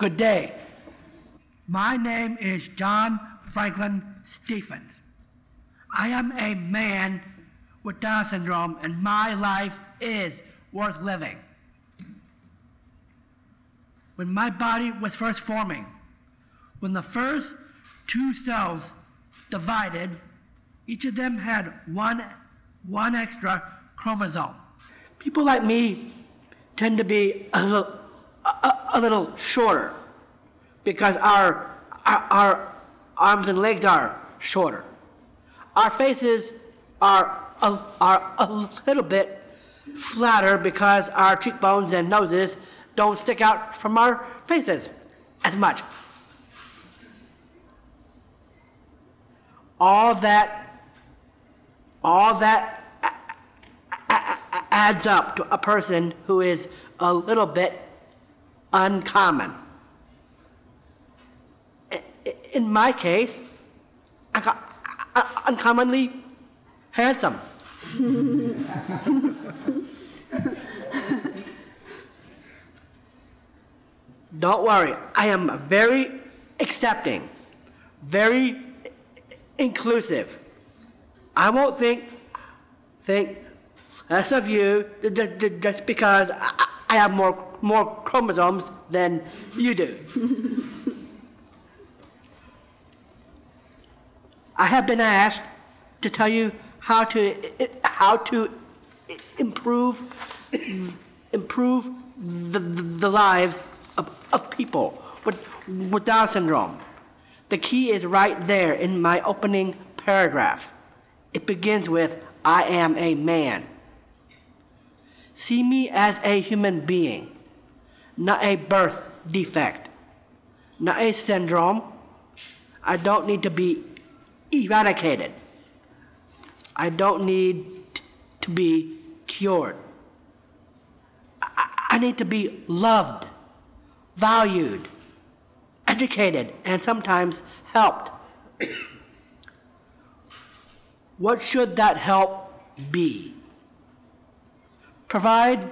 Good day. My name is John Franklin Stephens. I am a man with Down syndrome, and my life is worth living. When my body was first forming, when the first two cells divided, each of them had one extra chromosome. People like me tend to be a little shorter because our arms and legs are shorter. Our faces are a little bit flatter because our cheekbones and noses don't stick out from our faces as much. All that adds up to a person who is a little bit uncommon. In my case, I got uncommonly handsome. Don't worry, I am very accepting, very inclusive. I won't think less of you just because I have more chromosomes than you do. I have been asked to tell you how to improve the lives of people with Down syndrome. The key is right there in my opening paragraph. It begins with, I am a man. See me as a human being, not a birth defect, not a syndrome. I don't need to be eradicated. I don't need to be cured. I need to be loved, valued, educated, and sometimes helped. What should that help be? Provide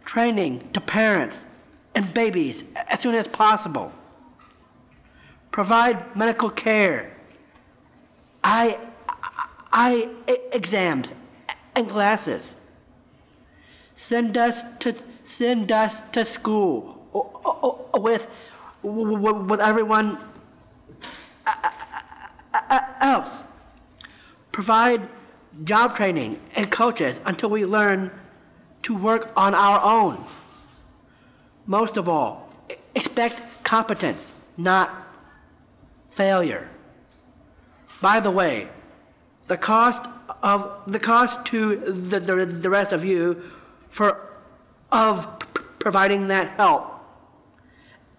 training to parents and babies as soon as possible. Provide medical care, eye exams and glasses. Send us to school with everyone else. Provide job training and coaches until we learn to work on our own. Most of all, expect competence, not failure. By the way, the cost to the rest of you of providing that help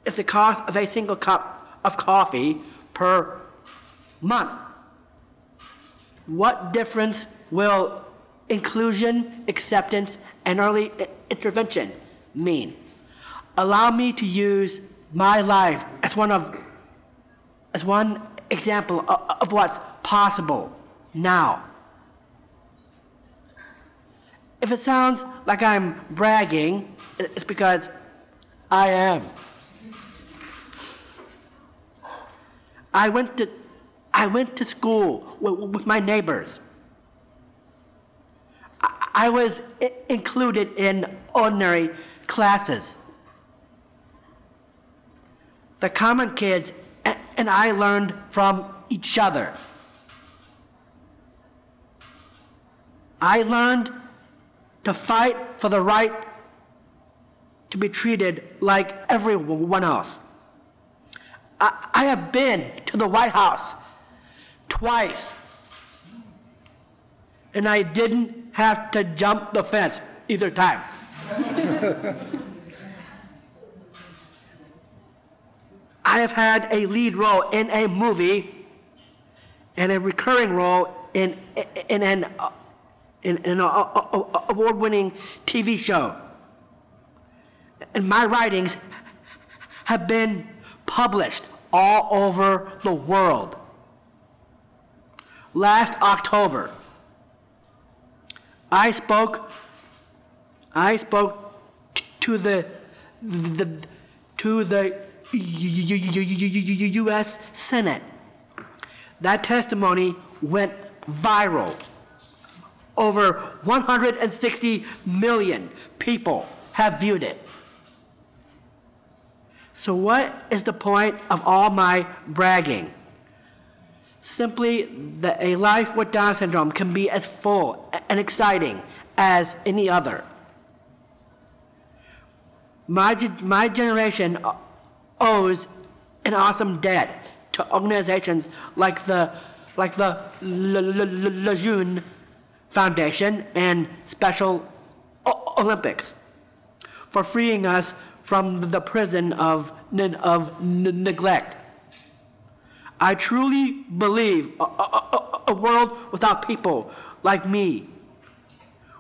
is the cost of a single cup of coffee per month. What difference will inclusion, acceptance, and early intervention mean? Allow me to use my life as one example of what's possible now. If it sounds like I'm bragging, it's because I am. I went to school with my neighbors. I was included in ordinary classes. The common kids and I learned from each other. I learned to fight for the right to be treated like everyone else. I have been to the White House twice, and I didn't have to jump the fence either time. I have had a lead role in a movie and a recurring role in an award-winning TV show. And my writings have been published all over the world. Last October, I spoke to to the U.S. Senate. That testimony went viral. Over 160 million people have viewed it. So what is the point of all my bragging? Simply that a life with Down syndrome can be as full and exciting as any other. My generation owes an awesome debt to organizations like the Lejeune Foundation and Special Olympics for freeing us from the prison of neglect. I truly believe a world without people like me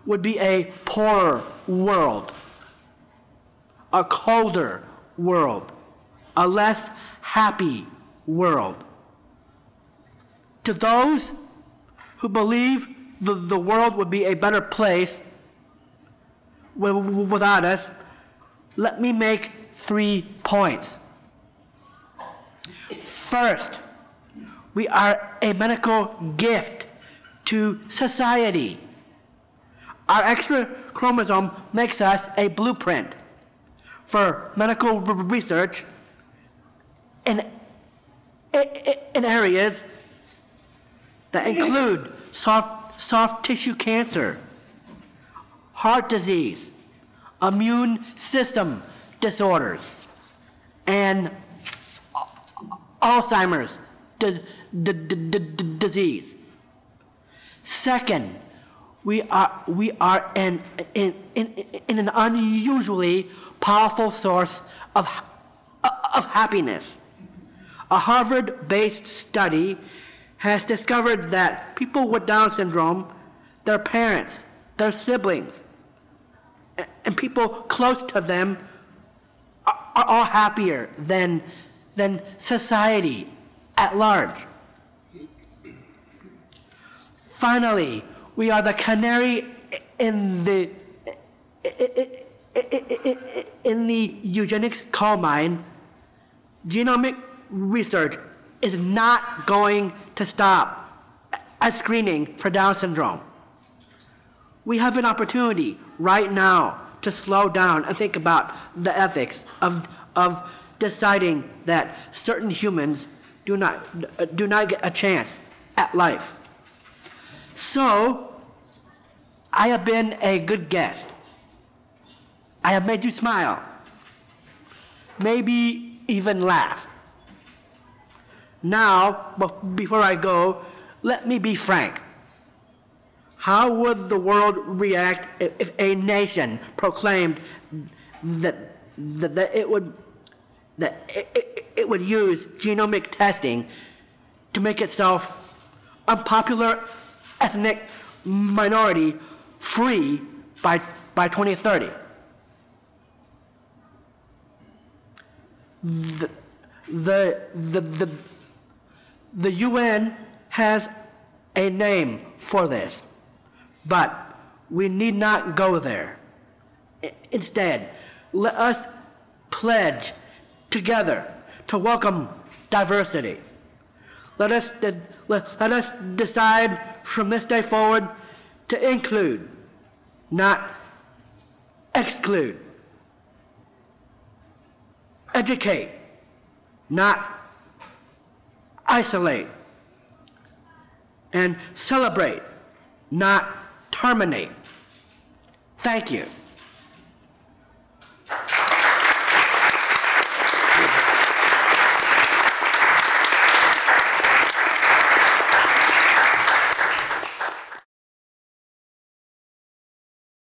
would be a poorer world, a colder world, a less happy world. To those who believe the world would be a better place without us, let me make 3 points. First, we are a medical gift to society. Our extra chromosome makes us a blueprint for medical research in areas that include soft tissue cancer, heart disease, immune system disorders, and Alzheimer's disease. Second, we are in an unusually powerful source of happiness. A Harvard-based study has discovered that people with Down syndrome, their parents, their siblings, and people close to them are all happier than society at large. Finally, we are the canary in the eugenics coal mine. Genomic research is not going to stop at screening for Down syndrome. We have an opportunity right now to slow down and think about the ethics of deciding that certain humans do not get a chance at life. So, I have been a good guest. I have made you smile, maybe even laugh. Now, before I go, let me be frank. How would the world react if a nation proclaimed that it would use genomic testing to make itself unpopular ethnic minority free by 2030? The UN has a name for this, but we need not go there. Instead, let us pledge together to welcome diversity. Let us decide from this day forward to include, not exclude. Educate, not isolate. And celebrate, not terminate. Thank you.